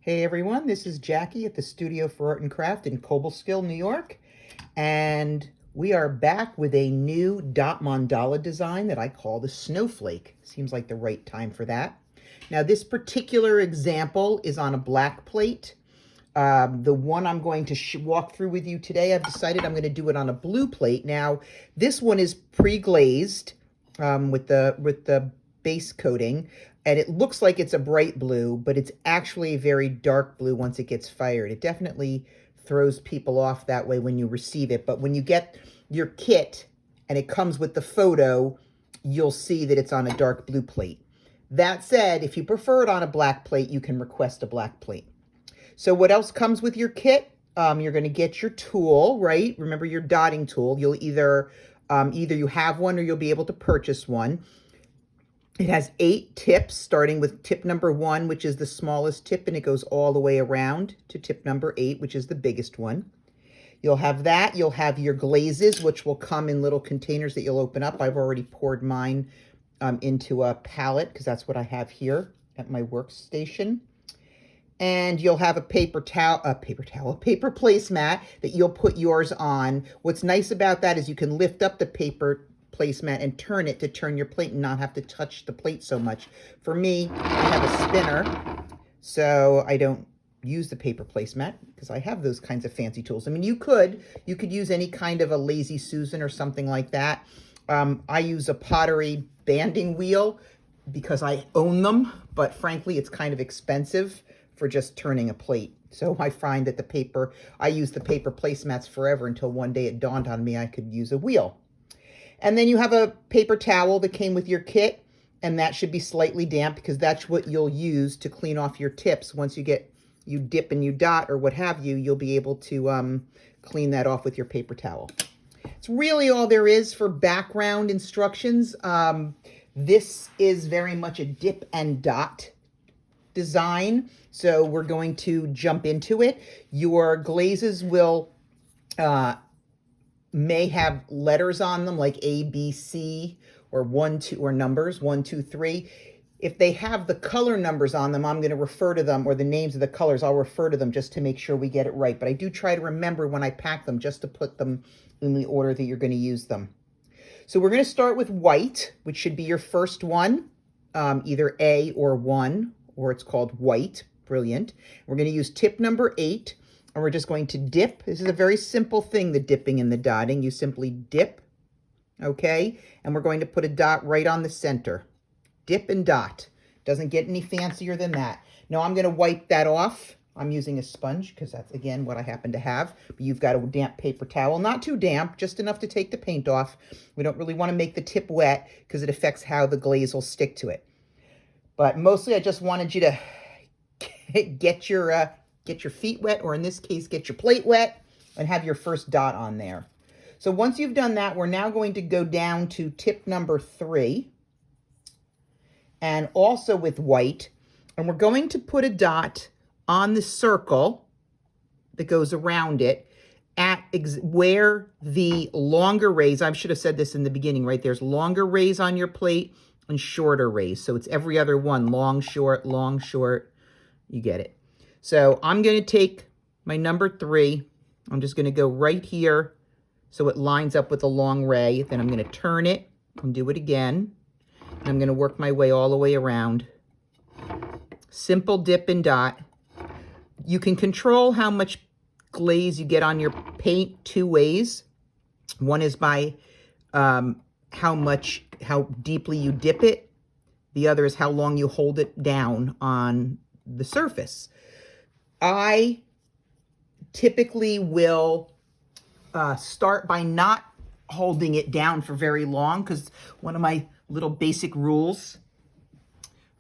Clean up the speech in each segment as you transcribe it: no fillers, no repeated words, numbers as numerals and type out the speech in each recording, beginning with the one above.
Hey everyone, this is Jackie at the Studio for Art and Craft in Cobleskill, New York. And we are back with a new dot mandala design that I call the Snowflake. Seems like the right time for that. Now this particular example is on a black plate. The one I'm going to walk through with you today, I've decided I'm going to do it on a blue plate. Now this one is pre-glazed with the base coating. And it looks like it's a bright blue, but it's actually a very dark blue once it gets fired. It definitely throws people off that way when you receive it. But when you get your kit and it comes with the photo, you'll see that it's on a dark blue plate. That said, if you prefer it on a black plate, you can request a black plate. So what else comes with your kit? You're going to get your tool, right? Remember your dotting tool. You'll either you have one or you'll be able to purchase one. It has 8 tips, starting with tip number 1, which is the smallest tip, and it goes all the way around to tip number 8, which is the biggest one. You'll have that. You'll have your glazes, which will come in little containers that you'll open up. I've already poured mine into a palette because that's what I have here at my workstation. And you'll have a paper placemat that you'll put yours on. What's nice about that is you can lift up the paper placemat and turn it to turn your plate and not have to touch the plate so much. For me, I have a spinner, so I don't use the paper placemat because I have those kinds of fancy tools. I mean, you could use any kind of a Lazy Susan or something like that. I use a pottery banding wheel because I own them, but frankly, it's kind of expensive for just turning a plate. So I find that I use the paper placemats forever until one day it dawned on me I could use a wheel. And then you have a paper towel that came with your kit, and that should be slightly damp because that's what you'll use to clean off your tips. Once you dip and you dot or what have you, you'll be able to clean that off with your paper towel. It's really all there is for background instructions. This is very much a dip and dot design, so we're going to jump into it. Your glazes may have letters on them like A, B, C, or 1, 2, or numbers 1, 2, 3. If they have the color numbers on them, I'm going to refer to them, or the names of the colors, I'll refer to them just to make sure we get it right. But I do try to remember when I pack them just to put them in the order that you're going to use them. So we're going to start with white, which should be your first one, either A or 1, or it's called white. Brilliant. We're going to use tip number 8. And we're just going to dip. This is a very simple thing, the dipping and the dotting. You simply dip, okay? And we're going to put a dot right on the center. Dip and dot. Doesn't get any fancier than that. Now I'm going to wipe that off. I'm using a sponge because that's, again, what I happen to have. But you've got a damp paper towel. Not too damp, just enough to take the paint off. We don't really want to make the tip wet because it affects how the glaze will stick to it. But mostly I just wanted you to get your feet wet, or in this case, get your plate wet and have your first dot on there. So once you've done that, we're now going to go down to tip number 3, and also with white, and we're going to put a dot on the circle that goes around it at where the longer rays, I should have said this in the beginning, right? There's longer rays on your plate and shorter rays. So it's every other one, long, short, you get it. So I'm going to take my number 3. I'm just going to go right here so it lines up with the long ray. Then I'm going to turn it and do it again. And I'm going to work my way all the way around. Simple dip and dot. You can control how much glaze you get on your paint 2 ways. One is by how deeply you dip it. The other is how long you hold it down on the surface. I typically will start by not holding it down for very long because one of my little basic rules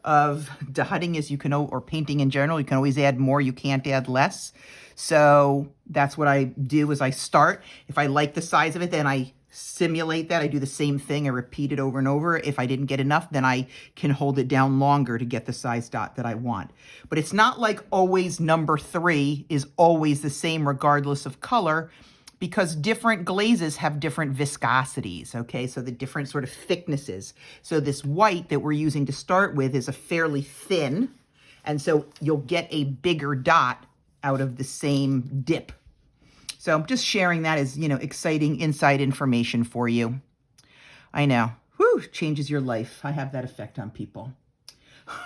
of dotting is or painting in general, you can always add more, you can't add less. So that's what I do is I start. If I like the size of it, then I simulate that. I do the same thing. I repeat it over and over. If I didn't get enough, then I can hold it down longer to get the size dot that I want. But it's not like always number 3 is always the same regardless of color, because different glazes have different viscosities, okay? So the different sort of thicknesses. So this white that we're using to start with is a fairly thin, And so you'll get a bigger dot out of the same dip. So I'm just sharing that as, exciting inside information for you. I know. Whew, changes your life. I have that effect on people.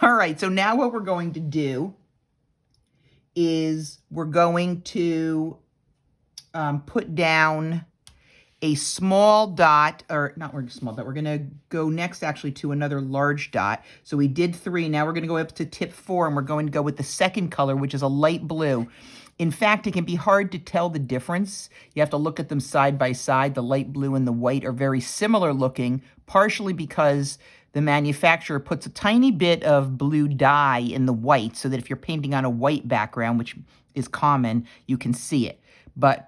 All right, so now what we're going to do is we're going to put down a small dot, or not a small dot. We're going to go next actually to another large dot. So we did 3. Now we're going to go up to tip 4, and we're going to go with the second color, which is a light blue. In fact, it can be hard to tell the difference. You have to look at them side by side. The light blue and the white are very similar looking, partially because the manufacturer puts a tiny bit of blue dye in the white so that if you're painting on a white background, which is common, you can see it. But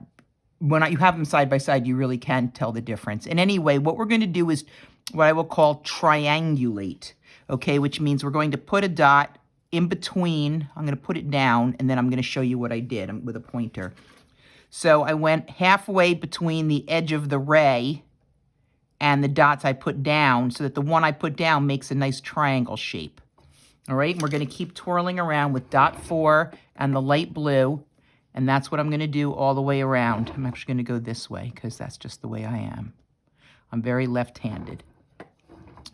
when you have them side by side, you really can tell the difference. And anyway, what we're going to do is what I will call triangulate, okay, which means we're going to put a dot in between. I'm going to put it down, and then I'm going to show you what I did with a pointer. So I went halfway between the edge of the ray and the dots I put down so that the one I put down makes a nice triangle shape. All right, and we're going to keep twirling around with dot 4 and the light blue, and that's what I'm going to do all the way around. I'm actually going to go this way because that's just the way I am. I'm very left-handed.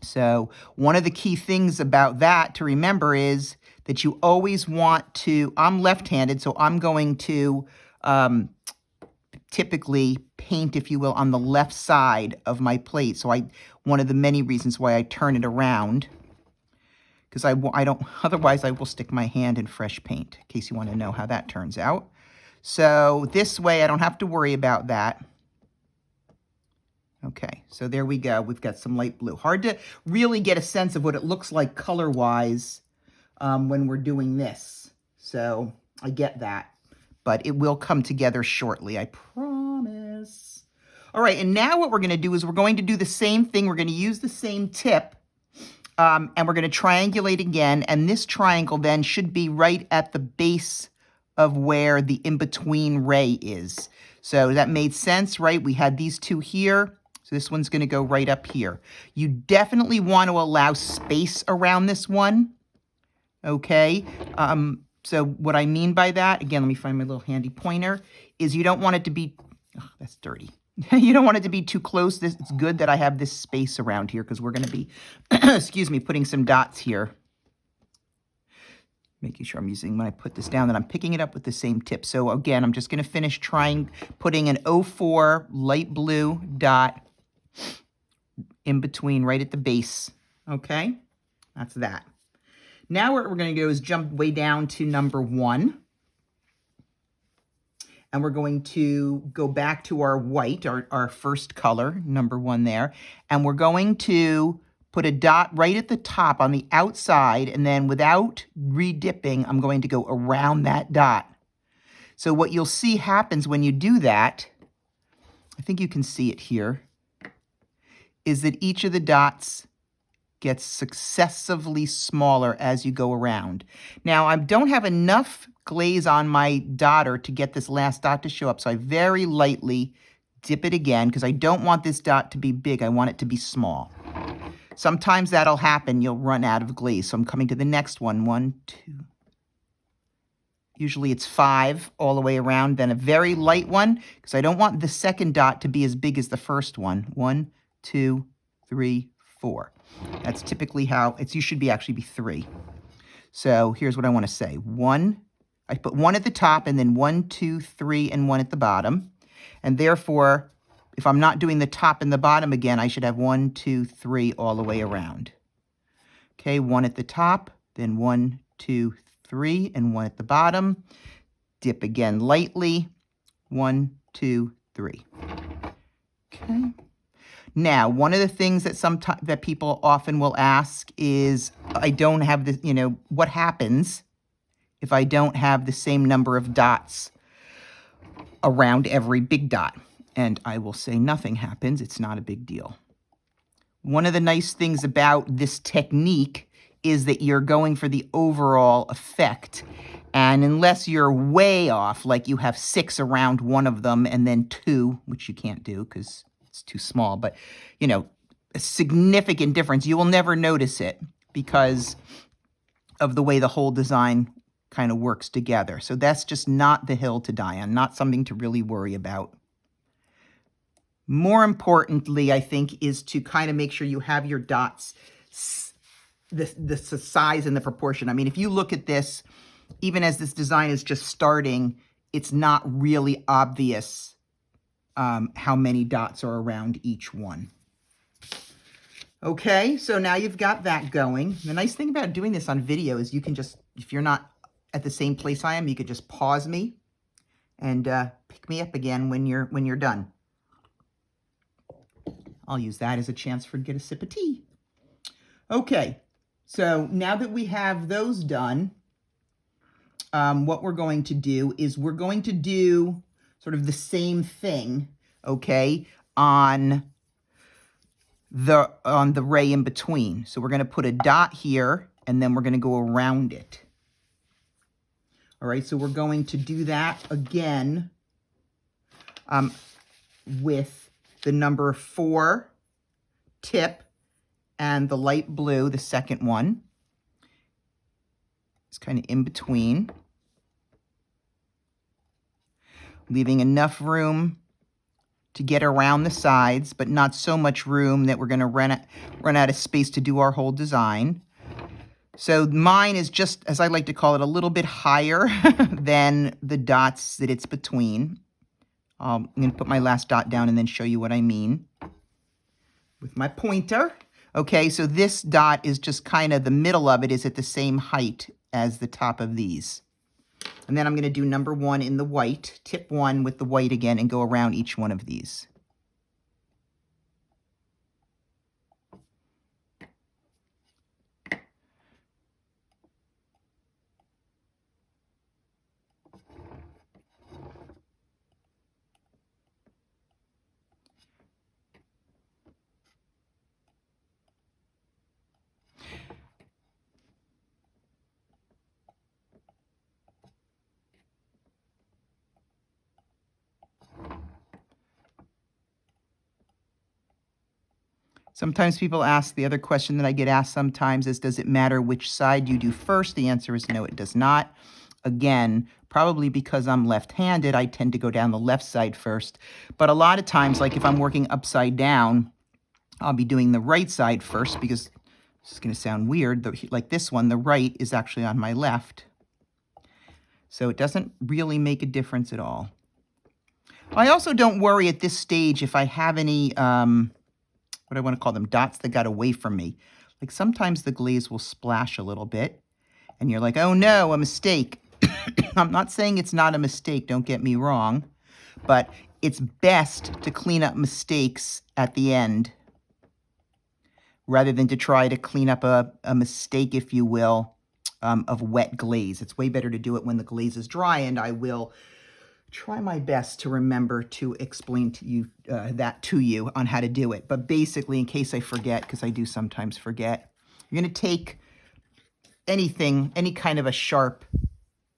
So one of the key things about that to remember is that you always want to, I'm left-handed, so I'm going to typically paint, if you will, on the left side of my plate. So one of the many reasons why I turn it around, because I don't, otherwise I will stick my hand in fresh paint, in case you want to know how that turns out. So this way I don't have to worry about that. Okay, so there we go. We've got some light blue. Hard to really get a sense of what it looks like color-wise when we're doing this. So I get that, but it will come together shortly, I promise. All right, and now what we're going to do is we're going to do the same thing. We're going to use the same tip, and we're going to triangulate again, and this triangle then should be right at the base of where the in-between ray is. So that made sense, right? We had these two here. So this one's going to go right up here. You definitely want to allow space around this one, okay? So what I mean by that, again, let me find my little handy pointer, is you don't want it to be, oh, that's dirty. You don't want it to be too close. It's good that I have this space around here because we're going to be, excuse me, putting some dots here. Making sure I'm using, when I put this down, that I'm picking it up with the same tip. So again, I'm just going to finish putting an 04 light blue dot in between right at the base. Okay, that's that. Now what we're going to do is jump way down to number 1. And we're going to go back to our white, our first color, number 1 there. And we're going to put a dot right at the top on the outside, and then without redipping, I'm going to go around that dot. So what you'll see happens when you do that, I think you can see it here, is that each of the dots gets successively smaller as you go around. Now, I don't have enough glaze on my dotter to get this last dot to show up, so I very lightly dip it again because I don't want this dot to be big. I want it to be small. Sometimes that'll happen. You'll run out of glaze. So I'm coming to the next one. 1, 2. Usually it's 5 all the way around. Then a very light one because I don't want the second dot to be as big as the first one. 1, 2, 3, 4. That's typically how it's. You should actually be 3. So here's what I want to say. 1. I put 1 at the top and then 1, 2, 3, and 1 at the bottom. And therefore, if I'm not doing the top and the bottom again, I should have 1, 2, 3 all the way around. Okay, 1 at the top, then 1, 2, 3, and 1 at the bottom. Dip again lightly. 1, 2, 3. Okay. Now, one of the things that people often will ask is, I don't have this, what happens if I don't have the same number of dots around every big dot? And I will say nothing happens. It's not a big deal. One of the nice things about this technique is that you're going for the overall effect. And unless you're way off, like you have 6 around one of them and then 2, which you can't do because it's too small, but, a significant difference, you will never notice it because of the way the whole design kind of works together. So that's just not the hill to die on, not something to really worry about. More importantly, I think, is to kind of make sure you have your dots, the size and the proportion. I mean, if you look at this, even as this design is just starting, it's not really obvious how many dots are around each one. Okay, so now you've got that going. The nice thing about doing this on video is you can just, if you're not at the same place I am, you could just pause me and pick me up again when you're done. I'll use that as a chance to get a sip of tea. Okay, so now that we have those done, what we're going to do is we're going to do sort of the same thing, okay, on the ray in between. So we're going to put a dot here, and then we're going to go around it. All right, so we're going to do that again with the number 4 tip and the light blue, the second one. It's kind of in between, leaving enough room to get around the sides, but not so much room that we're going to run out of space to do our whole design. So mine is just, as I like to call it, a little bit higher than the dots that it's between. I'm going to put my last dot down and then show you what I mean with my pointer. Okay, so this dot is just kind of, the middle of it is at the same height as the top of these. And then I'm going to do number 1 in the white, tip 1 with the white again, and go around each one of these. Sometimes people ask, the other question that I get asked sometimes is, does it matter which side you do first? The answer is no, it does not. Again, probably because I'm left-handed, I tend to go down the left side first. But a lot of times, like if I'm working upside down, I'll be doing the right side first, because this is going to sound weird. Like this one, the right is actually on my left. So it doesn't really make a difference at all. I also don't worry at this stage if I have any, what I want to call them, dots that got away from me. Like sometimes the glaze will splash a little bit, and you're like, oh no, a mistake. I'm not saying it's not a mistake, don't get me wrong, but it's best to clean up mistakes at the end rather than to try to clean up a mistake, if you will, of wet glaze. It's way better to do it when the glaze is dry, and I will try my best to remember to explain to you that to you on how to do it. But basically, in case I forget, because I do sometimes forget, you're going to take anything, any kind of a sharp,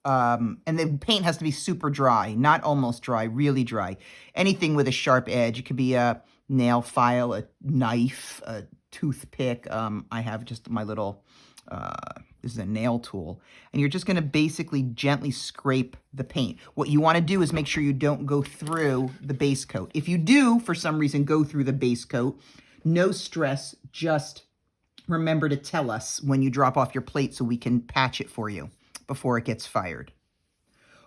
and the paint has to be super dry, not almost dry, really dry. Anything with a sharp edge. It could be a nail file, a knife, a toothpick. I have just my little, this is a nail tool. And you're just going to basically gently scrape the paint. What you want to do is make sure you don't go through the base coat. If you do, for some reason, go through the base coat, no stress, just remember to tell us when you drop off your plate so we can patch it for you before it gets fired.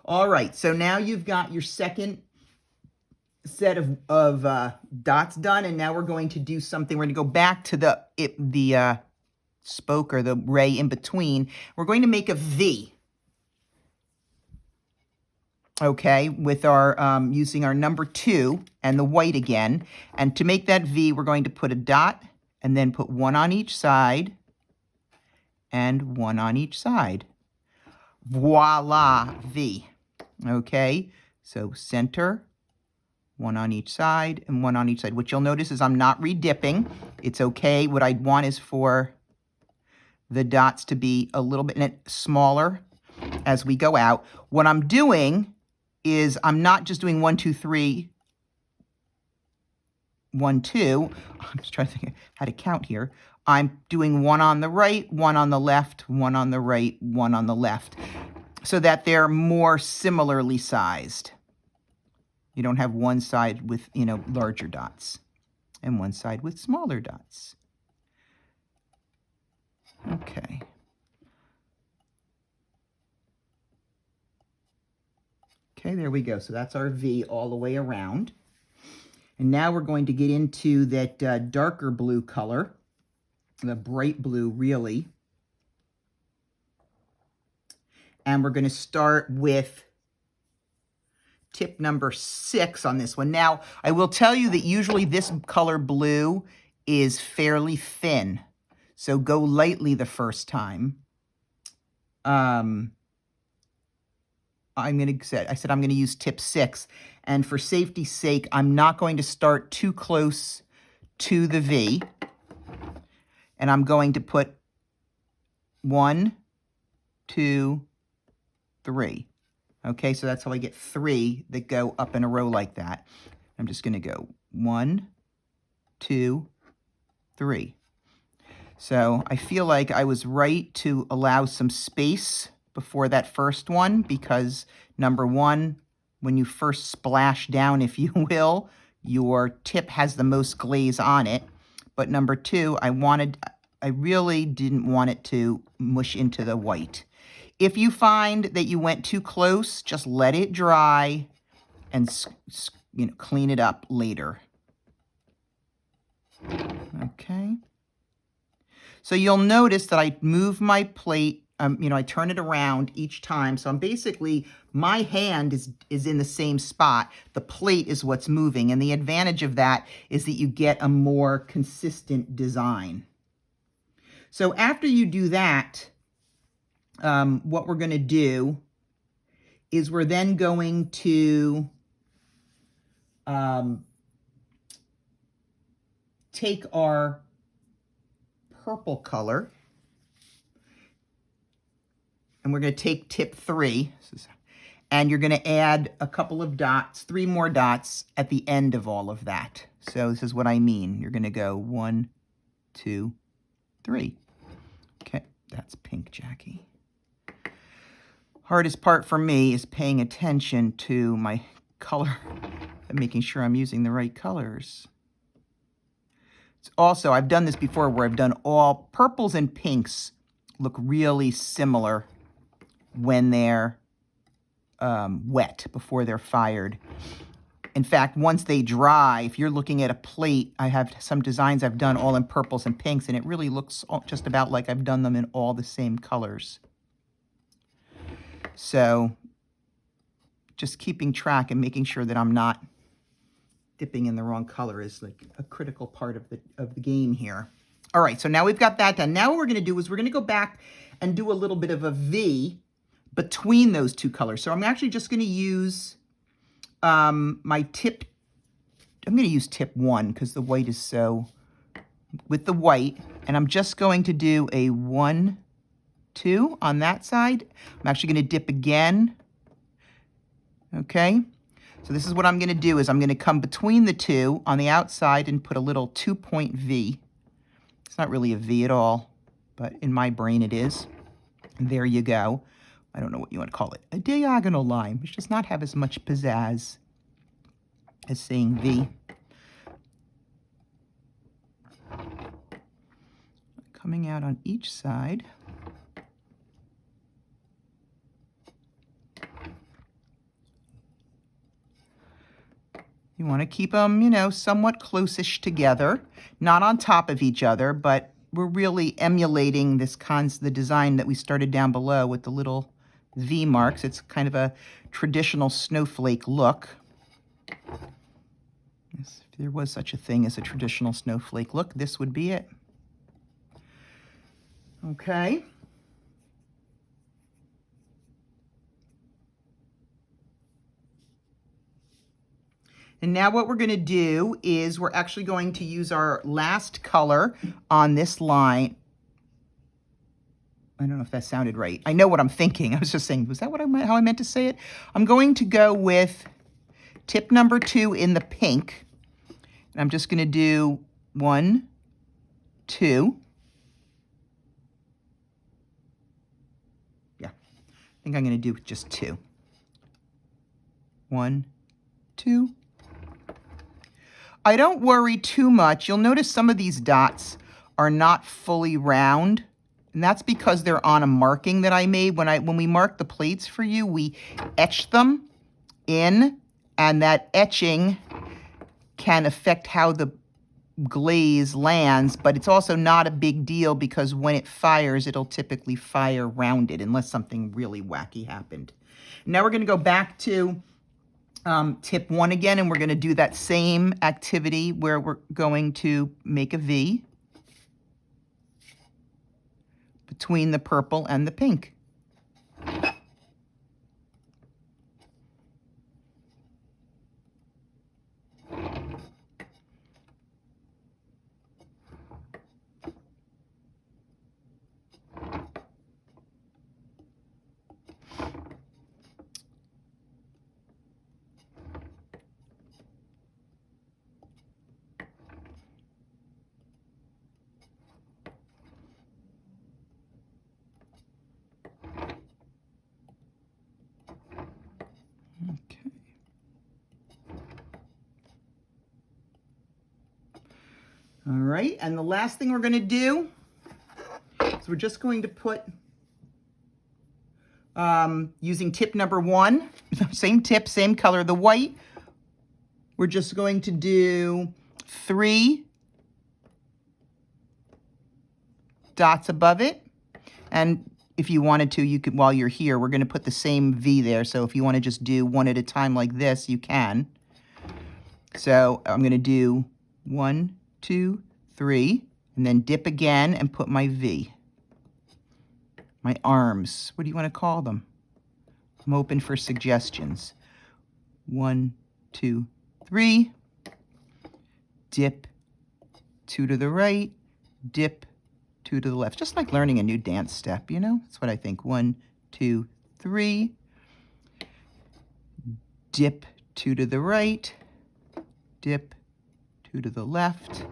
All right, so now you've got your second set of dots done, and now we're going to do something. We're going to go back to the spoke or the ray in between. We're going to make a V. Okay, with our using our number 2 and the white again. And to make that V, we're going to put a dot and then put 1 on each side and 1 on each side. Voila, V. Okay, so center, 1 on each side and 1 on each side. What you'll notice is I'm not redipping. It's okay. What I'd want is for the dots to be a little bit smaller as we go out. What I'm doing is I'm not just doing 1, 2, 3, 1, 2. I'm just trying to think how to count here. I'm doing one on the right, one on the left, one on the right, one on the left, so that they're more similarly sized. You don't have one side with, larger dots and one side with smaller dots. Okay. Okay, there we go. So that's our V all the way around. And now we're going to get into that darker blue color, the bright blue, really. And we're going to start with tip number 6 on this one. Now, I will tell you that usually this color blue is fairly thin. So go lightly the first time. I said I'm going to use tip 6. And for safety's sake, I'm not going to start too close to the V. And I'm going to put 1, 2, 3. Okay, so that's how I get 3 that go up in a row like that. I'm just going to go 1, 2, 3. So I feel like I was right to allow some space before that first one, because number 1, when you first splash down, if you will, your tip has the most glaze on it. But number 2, I really didn't want it to mush into the white. If you find that you went too close, just let it dry and clean it up later. Okay. So you'll notice that I move my plate, I turn it around each time. So I'm basically, my hand is in the same spot. The plate is what's moving. And the advantage of that is that you get a more consistent design. So after you do that, what we're going to do is we're then going to take our purple color, and we're going to take tip 3, and you're going to add a couple of dots, 3 more dots at the end of all of that. So this is what I mean. You're going to go 1, 2, 3. Okay, that's pink, Jackie. Hardest part for me is paying attention to my color and making sure I'm using the right colors. Also, I've done this before where I've done all purples and pinks look really similar when they're wet, before they're fired. In fact, once they dry, if you're looking at a plate, I have some designs I've done all in purples and pinks, and it really looks just about like I've done them in all the same colors. So just keeping track and making sure that I'm not dipping in the wrong color is like a critical part of the game here. All right, so now we've got that done. Now what we're going to do is we're going to go back and do a little bit of a V between those two colors. So I'm actually just going to use my tip. I'm going to use tip 1 because the white is so with the white, and I'm just going to do a 1, 2 on that side. I'm actually going to dip again. Okay. So this is what I'm going to do is I'm going to come between the two on the outside and put a little 2-point V. It's not really a V at all, but in my brain it is. And there you go. I don't know what you want to call it. A diagonal line, which does not have as much pizzazz as saying V. Coming out on each side. You want to keep them, somewhat close-ish together, not on top of each other, but we're really emulating the design that we started down below with the little V marks. It's kind of a traditional snowflake look. If there was such a thing as a traditional snowflake look, this would be it. Okay. And now what we're going to do is we're actually going to use our last color on this line. I don't know if that sounded right. I know what I'm thinking. I was just saying, was that how I meant to say it? I'm going to go with tip number 2 in the pink. And I'm just going to do 1, 2. think I'm going to do just 2. 1, 2. I don't worry too much. You'll notice some of these dots are not fully round, and that's because they're on a marking that I made. When we mark the plates for you, we etch them in, and that etching can affect how the glaze lands, but it's also not a big deal because when it fires, it'll typically fire rounded unless something really wacky happened. Now we're going to go back to tip 1 again, and we're going to do that same activity where we're going to make a V between the purple and the pink. Okay. All right, and the last thing we're going to do is we're just going to put, using tip number 1, same tip, same color, the white, we're just going to do 3 dots above it. And if you wanted to, you could, while you're here, we're going to put the same V there. So if you want to just do one at a time like this, you can. So I'm going to do 1, 2, 3, and then dip again and put my V. My arms. What do you want to call them? I'm open for suggestions. 1, 2, 3. Dip 2 to the right. Dip 2 to the left. Just like learning a new dance step, you know? That's what I think. 1, 2, 3. Dip 2 to the right. Dip 2 to the left.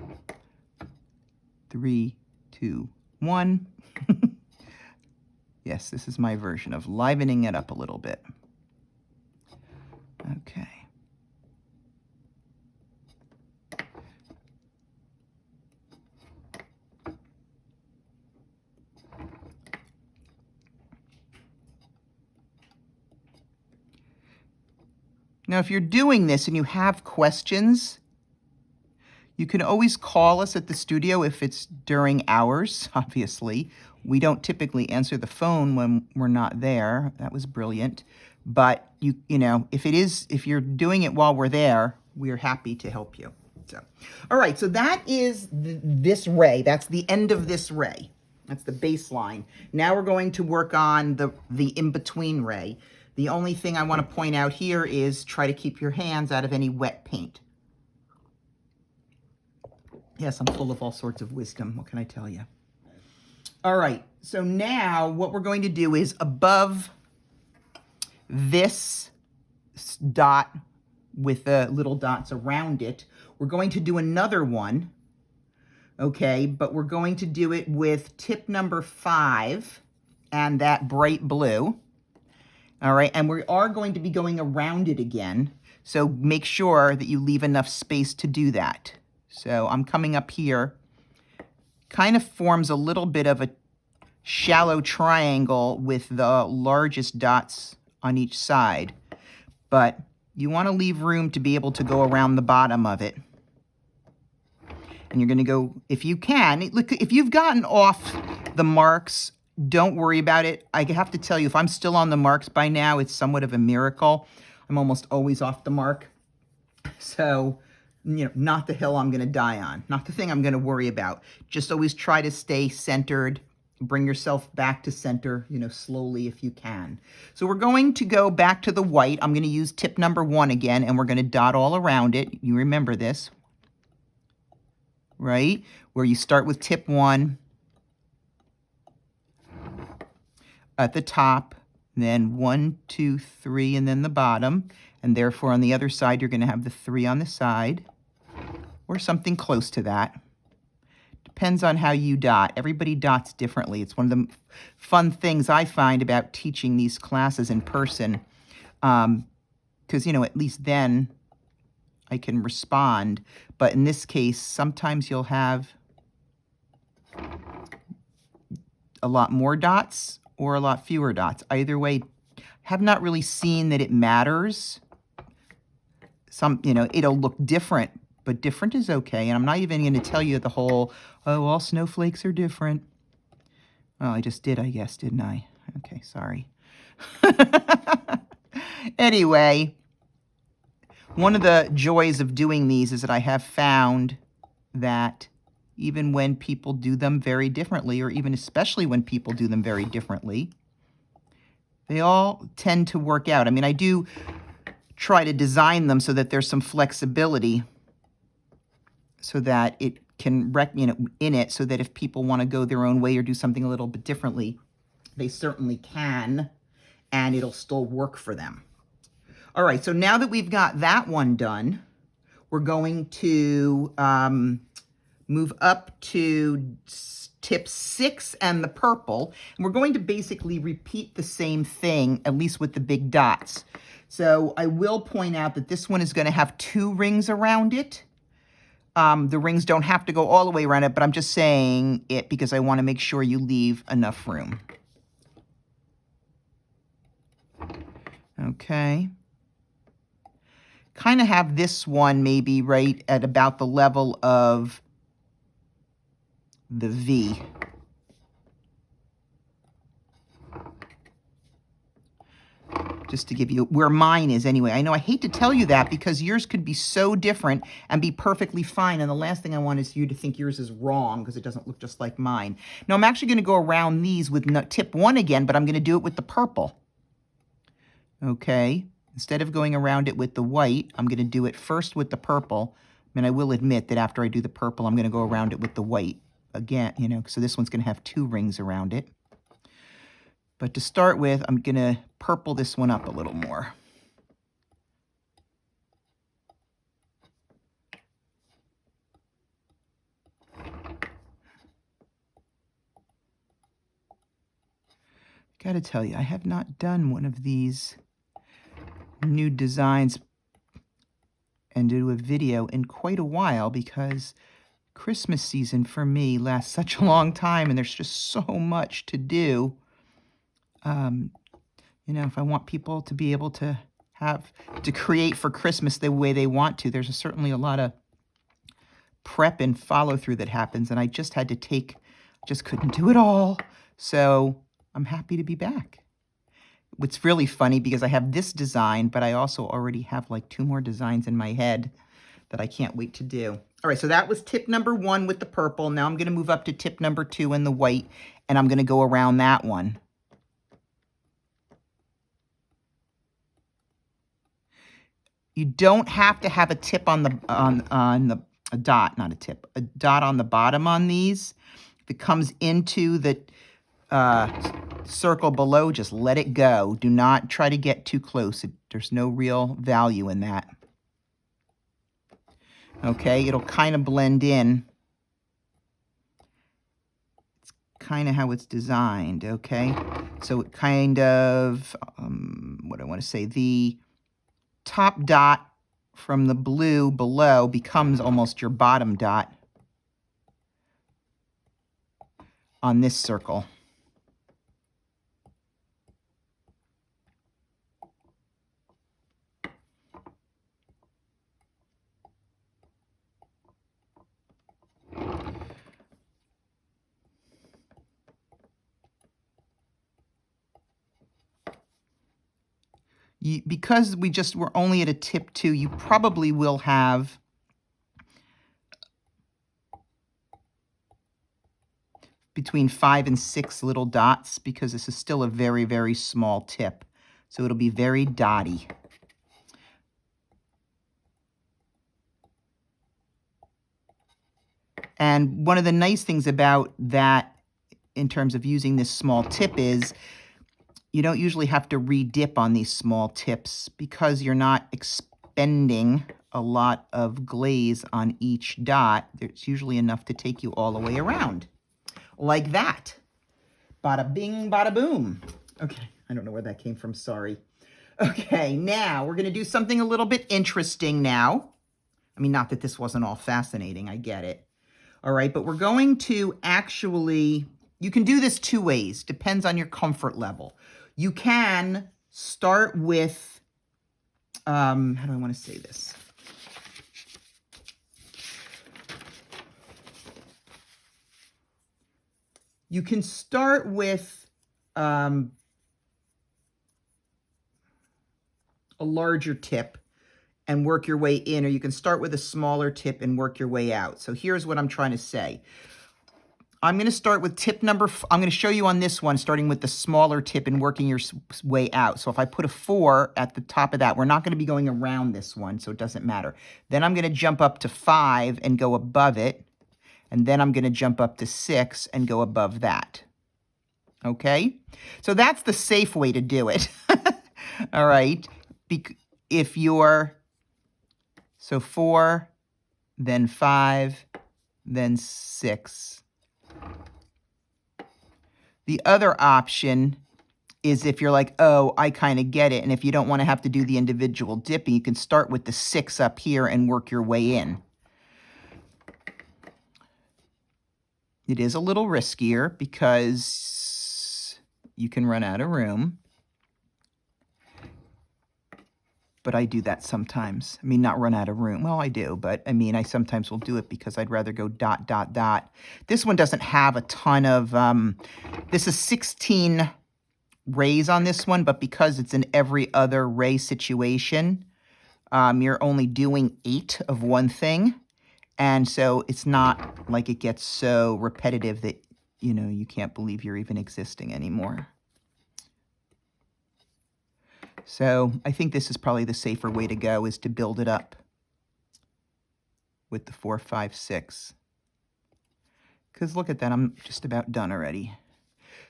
3, 2, 1. Yes, this is my version of livening it up a little bit. Okay. Now, if you're doing this and you have questions, you can always call us at the studio if it's during hours, obviously. We don't typically answer the phone when we're not there. That was brilliant. But you know, if you're doing it while we're there, we're happy to help you. So, all right, so that is this ray. That's the end of this ray. That's the baseline. Now we're going to work on the in-between ray. The only thing I want to point out here is try to keep your hands out of any wet paint. Yes, I'm full of all sorts of wisdom. What can I tell you? All right, so now what we're going to do is above this dot with the little dots around it, we're going to do another one, okay? But we're going to do it with tip number 5 and that bright blue, all right? And we are going to be going around it again, so make sure that you leave enough space to do that. So I'm coming up here, kind of forms a little bit of a shallow triangle with the largest dots on each side, but you want to leave room to be able to go around the bottom of it. And you're going to go, if you can, look, if you've gotten off the marks, don't worry about it. I have to tell you, if I'm still on the marks by now, it's somewhat of a miracle. I'm almost always off the mark. So, you know, not the hill I'm going to die on, not the thing I'm going to worry about. Just always try to stay centered. Bring yourself back to center, you know, slowly if you can. So we're going to go back to the white. I'm going to use tip number 1 again, and we're going to dot all around it. You remember this, right? Where you start with tip 1 at the top, then 1, 2, 3, and then the bottom. And therefore, on the other side, you're going to have the 3 on the side, or something close to that, Depends on how you dot. Everybody dots differently. It's one of the fun things I find about teaching these classes in person. Because, at least then I can respond. But in this case, sometimes you'll have a lot more dots or a lot fewer dots. Either way, have not really seen that it matters. It'll look different, but different is okay. And I'm not even going to tell you the whole, oh, all snowflakes are different. Well, I just did, I guess, didn't I? Okay, sorry. Anyway, one of the joys of doing these is that I have found that even when people do them very differently, or even especially when people do them very differently, they all tend to work out. I mean, I do try to design them so that there's some flexibility so that it can, in it, so that if people want to go their own way or do something a little bit differently, they certainly can, and it'll still work for them. All right, so now that we've got that one done, we're going to move up to tip 6 and the purple. And we're going to basically repeat the same thing, at least with the big dots. So I will point out that this one is going to have 2 rings around it. The rings don't have to go all the way around it, but I'm just saying it because I want to make sure you leave enough room. Okay. Kind of have this one maybe right at about the level of the V. Just to give you where mine is anyway. I know I hate to tell you that because yours could be so different and be perfectly fine. And the last thing I want is you to think yours is wrong because it doesn't look just like mine. Now I'm actually going to go around these with tip 1 again, but I'm going to do it with the purple. Okay. Instead of going around it with the white, I'm going to do it first with the purple. And I will admit that after I do the purple, I'm going to go around it with the white again, so this one's going to have 2 rings around it. But to start with, I'm going to purple this one up a little more. Got to tell you, I have not done one of these new designs and do a video in quite a while because Christmas season for me lasts such a long time and there's just so much to do. If I want people to be able to create for Christmas the way they want to, there's certainly a lot of prep and follow through that happens. And I just had to just couldn't do it all. So I'm happy to be back. It's really funny because I have this design, but I also already have like 2 more designs in my head that I can't wait to do. All right, so that was tip number 1 with the purple. Now I'm going to move up to tip number 2 in the white, and I'm going to go around that one. You don't have to have a tip on a dot, not a tip, a dot on the bottom on these. If it comes into the circle below, just let it go. Do not try to get too close. There's no real value in that. Okay, it'll kind of blend in. It's kind of how it's designed, okay? So it kind of, what do I want to say? The top dot from the blue below becomes almost your bottom dot on this circle. Because we're only at a tip 2, you probably will have between 5 and 6 little dots because this is still a very, very small tip. So it'll be very dotty. And one of the nice things about that in terms of using this small tip is you don't usually have to re-dip on these small tips because you're not expending a lot of glaze on each dot, there's usually enough to take you all the way around. Like that. Bada bing, bada boom. Okay, I don't know where that came from, sorry. Okay, now we're going to do something a little bit interesting now. I mean, not that this wasn't all fascinating, I get it. All right, but we're going to actually, you can do this two ways, depends on your comfort level. You can start with, how do I want to say this? You can start with a larger tip and work your way in, or you can start with a smaller tip and work your way out. So here's what I'm trying to say. I'm going to start with tip number, I'm going to show you on this one, starting with the smaller tip and working your way out. So if I put a 4 at the top of that, we're not going to be going around this one, so it doesn't matter. Then I'm going to jump up to 5 and go above it. And then I'm going to jump up to 6 and go above that. Okay? So that's the safe way to do it. All right? If you're, so 4, then 5, then 6. The other option is if you're like, oh, I kind of get it. And if you don't want to have to do the individual dipping, you can start with the 6 up here and work your way in. It is a little riskier because you can run out of room. But I do that sometimes. I mean, not run out of room. Well, I do, but I mean, I sometimes will do it because I'd rather go dot, dot, dot. This one doesn't have a ton of, this is 16 rays on this one, but because it's in every other ray situation, you're only doing 8 of one thing. And so it's not like it gets so repetitive that, you know, you can't believe you're even existing anymore. So I think this is probably the safer way to go, is to build it up with the 4, 5, 6. Because look at that, I'm just about done already.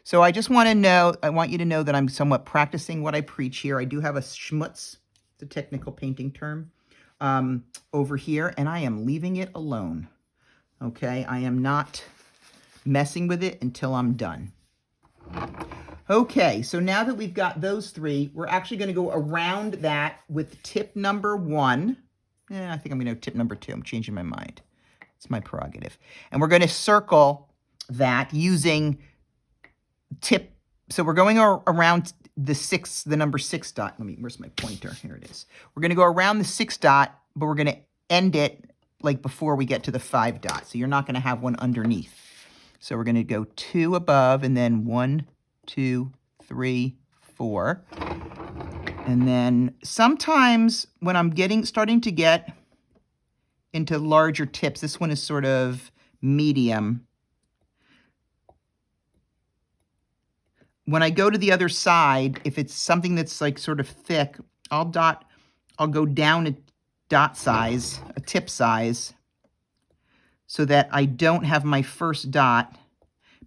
So I just want to know, I want you to know that I'm somewhat practicing what I preach here. I do have a schmutz, the technical painting term, over here, and I am leaving it alone. Okay, I am not messing with it until I'm done. Okay, so now that we've got those 3, we're actually going to go around that with tip number 1. I think I'm going to tip number 2. I'm changing my mind. It's my prerogative. And we're going to circle that using tip. So we're going around the number 6 dot. Where's my pointer? Here it is. We're going to go around the 6 dot, but we're going to end it like before we get to the 5 dot. So you're not going to have one underneath. So we're going to go 2 above and then 1, 2, 3, 4. And then sometimes when I'm starting to get into larger tips, this one is sort of medium. When I go to the other side, if it's something that's like sort of thick, I'll go down a dot size, a tip size, so that I don't have my first dot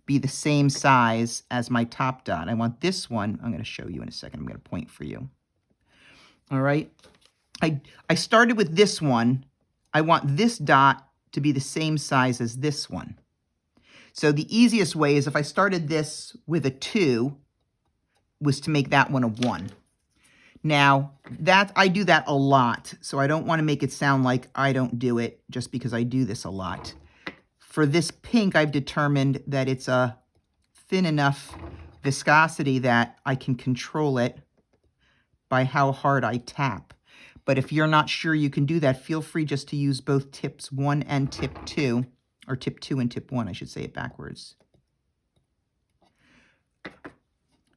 be the same size as my top dot. I want this one, I'm going to show you in a second, I'm going to point for you. All right, I started with this one. I want this dot to be the same size as this one. So the easiest way is if I started this with a 2, was to make that one a 1. Now, I do that a lot, so I don't want to make it sound like I don't do it just because I do this a lot. For this pink, I've determined that it's a thin enough viscosity that I can control it by how hard I tap. But if you're not sure you can do that, feel free just to use both tips 1 and tip 2, or tip 2 and tip 1, I should say it backwards.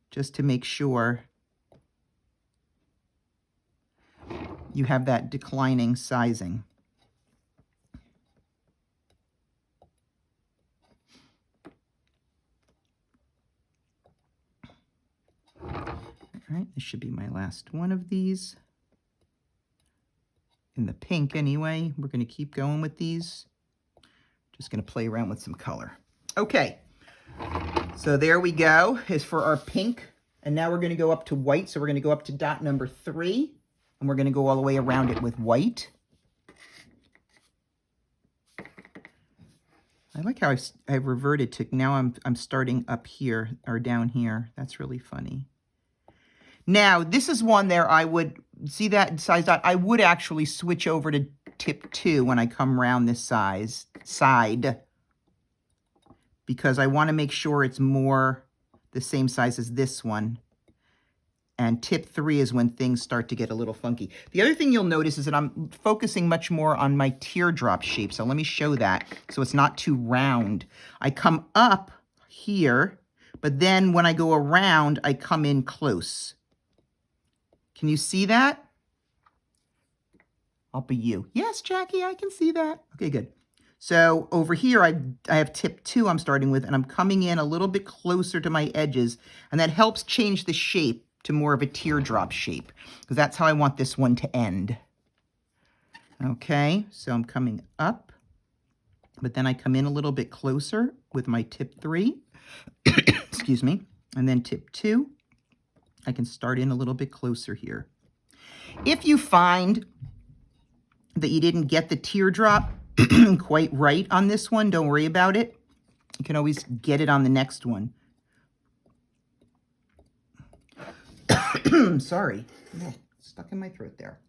Just to make sure you have that declining sizing. All right, this should be my last one of these. In the pink anyway, we're going to keep going with these. Just going to play around with some color. Okay, so there we go, is for our pink. And now we're going to go up to white. So we're going to go up to dot number 3, and we're going to go all the way around it with white. I like how I reverted to, now I'm starting up here or down here. That's really funny. Now, this is one there I would, see that size dot? I would actually switch over to tip 2 when I come around this side, because I want to make sure it's more the same size as this one. And tip 3 is when things start to get a little funky. The other thing you'll notice is that I'm focusing much more on my teardrop shape. So let me show that so it's not too round. I come up here, but then when I go around, I come in close. Can you see that? I'll be you. Yes, Jackie, I can see that. Okay, good. So over here, I have tip 2 I'm starting with, and I'm coming in a little bit closer to my edges, and that helps change the shape to more of a teardrop shape, because that's how I want this one to end. Okay, so I'm coming up, but then I come in a little bit closer with my tip 3, excuse me, and then tip 2, I can start in a little bit closer here. If you find that you didn't get the teardrop quite right on this one, don't worry about it. You can always get it on the next one. Sorry, oh, stuck in my throat there.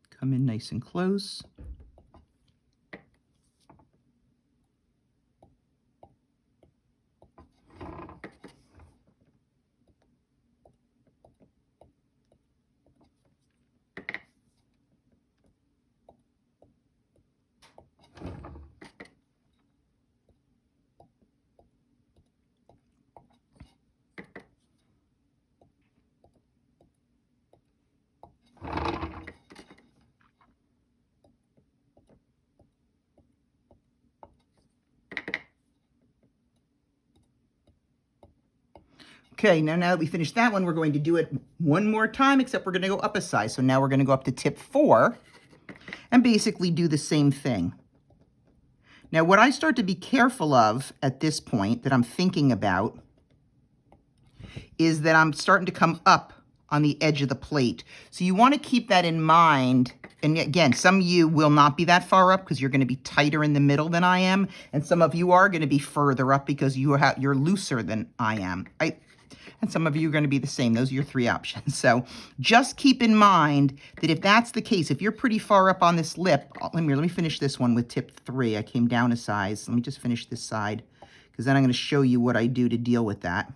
Come in nice and close. Okay, now that we finished that one, we're going to do it one more time, except we're going to go up a size. So now we're going to go up to tip 4 and basically do the same thing. Now, what I start to be careful of at this point that I'm thinking about is that I'm starting to come up on the edge of the plate. So you want to keep that in mind. And again, some of you will not be that far up because you're going to be tighter in the middle than I am. And some of you are going to be further up because you're looser than I am. And some of you are going to be the same. Those are your 3 options. So just keep in mind that if that's the case, if you're pretty far up on this lip, let me finish this one with tip 3. I came down a size. Let me just finish this side, because then I'm going to show you what I do to deal with that.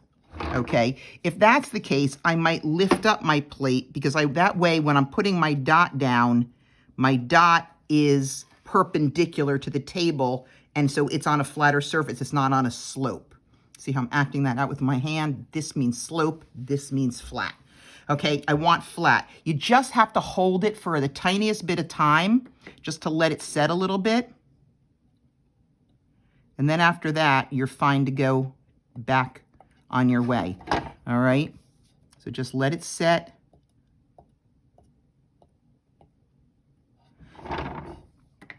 Okay, if that's the case, I might lift up my plate, because that way when I'm putting my dot down, my dot is perpendicular to the table, and so it's on a flatter surface. It's not on a slope. See how I'm acting that out with my hand? This means slope, this means flat. Okay, I want flat. You just have to hold it for the tiniest bit of time, just to let it set a little bit. And then after that, you're fine to go back on your way. All right, so just let it set.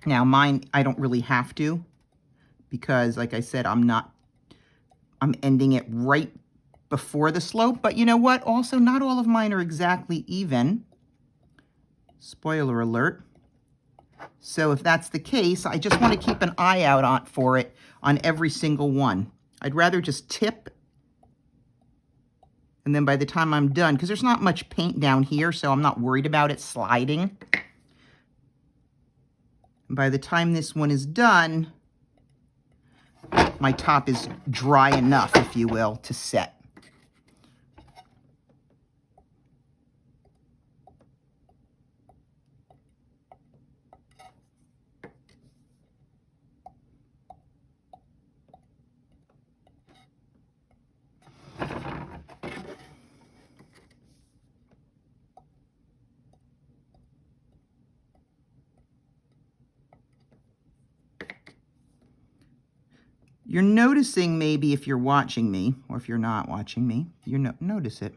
Now mine, I don't really have to, because like I said, I'm ending it right before the slope, but you know what? Also, not all of mine are exactly even. Spoiler alert. So if that's the case, I just want to keep an eye out for it on every single one. I'd rather just tip, and then by the time I'm done, because there's not much paint down here, so I'm not worried about it sliding. And by the time this one is done, my top is dry enough, if you will, to set. You're noticing, maybe if you're watching me, or if you're not watching me, you notice it.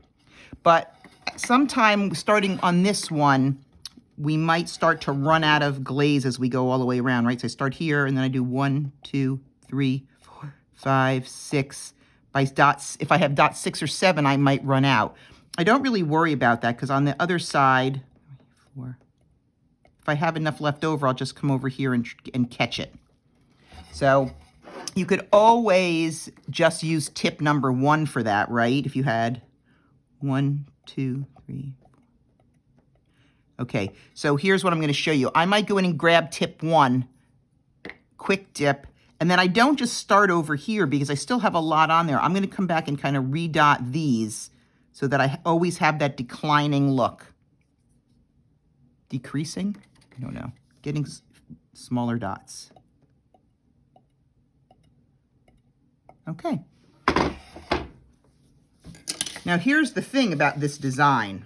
But sometime starting on this one, we might start to run out of glaze as we go all the way around, right? So I start here, and then I do 1, 2, 3, 4, 5, 6. By dots, if I have dot 6 or 7, I might run out. I don't really worry about that because on the other side, if I have enough left over, I'll just come over here and catch it. So you could always just use tip number 1 for that, right? If you had 1, 2, 3. Okay, so here's what I'm going to show you. I might go in and grab tip 1, quick dip, and then I don't just start over here because I still have a lot on there. I'm going to come back and kind of redot these so that I always have that declining look. Decreasing? I don't know. Getting smaller dots. Okay. Now here's the thing about this design.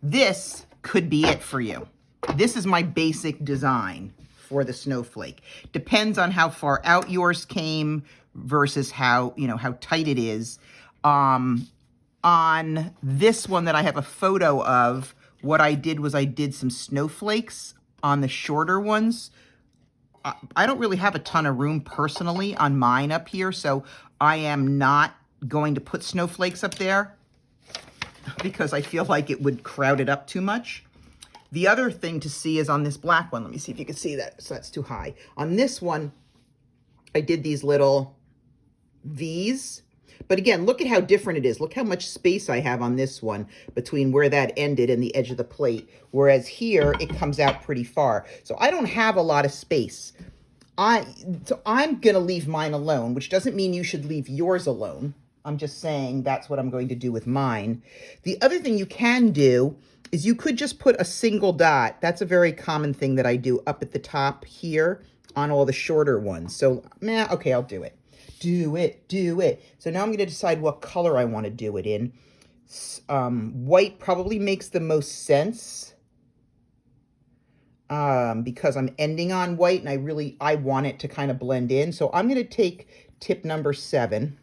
This could be it for you. This is my basic design for the snowflake. Depends on how far out yours came versus how, how tight it is. On this one that I have a photo of, what I did was I did some snowflakes on the shorter ones. I don't really have a ton of room personally on mine up here, so I am not going to put snowflakes up there because I feel like it would crowd it up too much. The other thing to see is on this black one. Let me see if you can see that. So that's too high. On this one, I did these little V's. But again, look at how different it is. Look how much space I have on this one between where that ended and the edge of the plate. Whereas here, it comes out pretty far. So I don't have a lot of space. So I'm going to leave mine alone, which doesn't mean you should leave yours alone. I'm just saying that's what I'm going to do with mine. The other thing you can do is you could just put a single dot. That's a very common thing that I do up at the top here on all the shorter ones. So, okay, I'll do it. Do it. So now I'm going to decide what color I want to do it in. White probably makes the most sense because I'm ending on white and I want it to kind of blend in. So I'm going to take tip number 7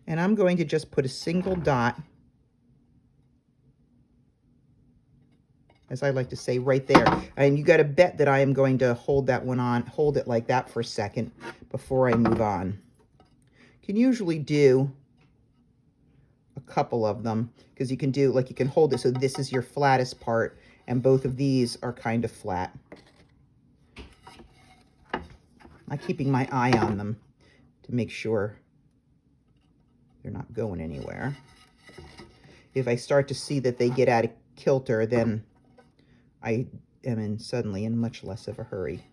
and I'm going to just put a single dot, as I like to say, right there. And you got to bet that I am going to hold that one on, hold it like that for a second before I move on. Can usually do a couple of them because you can do, like, you can hold it so this is your flattest part and both of these are kind of flat. I'm keeping my eye on them to make sure they're not going anywhere. If I start to see that they get out of kilter, then I am suddenly in much less of a hurry.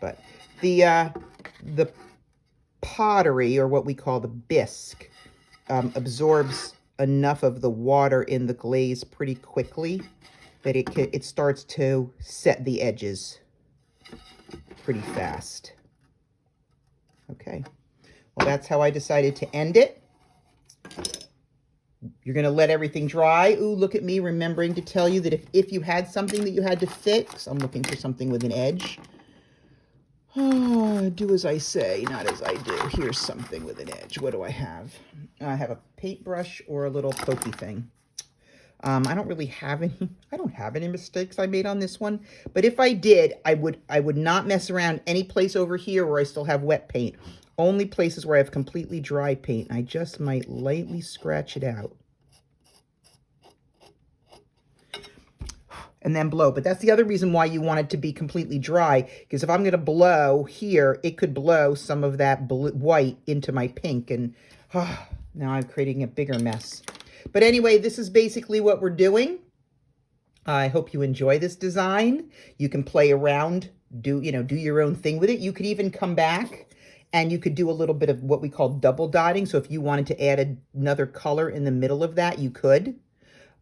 But the pottery, or what we call the bisque, absorbs enough of the water in the glaze pretty quickly that it starts to set the edges pretty fast. Okay, well, that's how I decided to end it. You're going to let everything dry. Ooh, look at me remembering to tell you that if you had something that you had to fix, I'm looking for something with an edge. Oh, do as I say, not as I do. Here's something with an edge. What do I have? I have a paintbrush or a little pokey thing. I don't really have any. I don't have any mistakes I made on this one. But if I did, I would not mess around any place over here where I still have wet paint. Only places where I have completely dry paint. I just might lightly scratch it out. And then blow. But that's the other reason why you want it to be completely dry. Because if I'm going to blow here, it could blow some of that white into my pink. And now I'm creating a bigger mess. But anyway, this is basically what we're doing. I hope you enjoy this design. You can play around, do your own thing with it. You could even come back and you could do a little bit of what we call double dotting. So if you wanted to add another color in the middle of that, you could.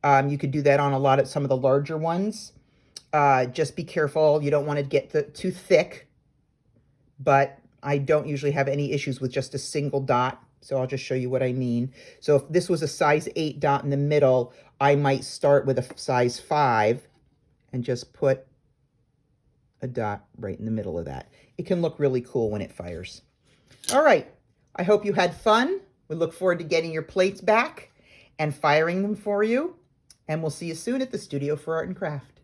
You could do that on some of the larger ones. Just be careful. You don't want to get too thick, but I don't usually have any issues with just a single dot. So I'll just show you what I mean. So if this was a size 8 dot in the middle, I might start with a size 5 and just put a dot right in the middle of that. It can look really cool when it fires. All right. I hope you had fun. We look forward to getting your plates back and firing them for you. And we'll see you soon at the Studio for Art and Craft.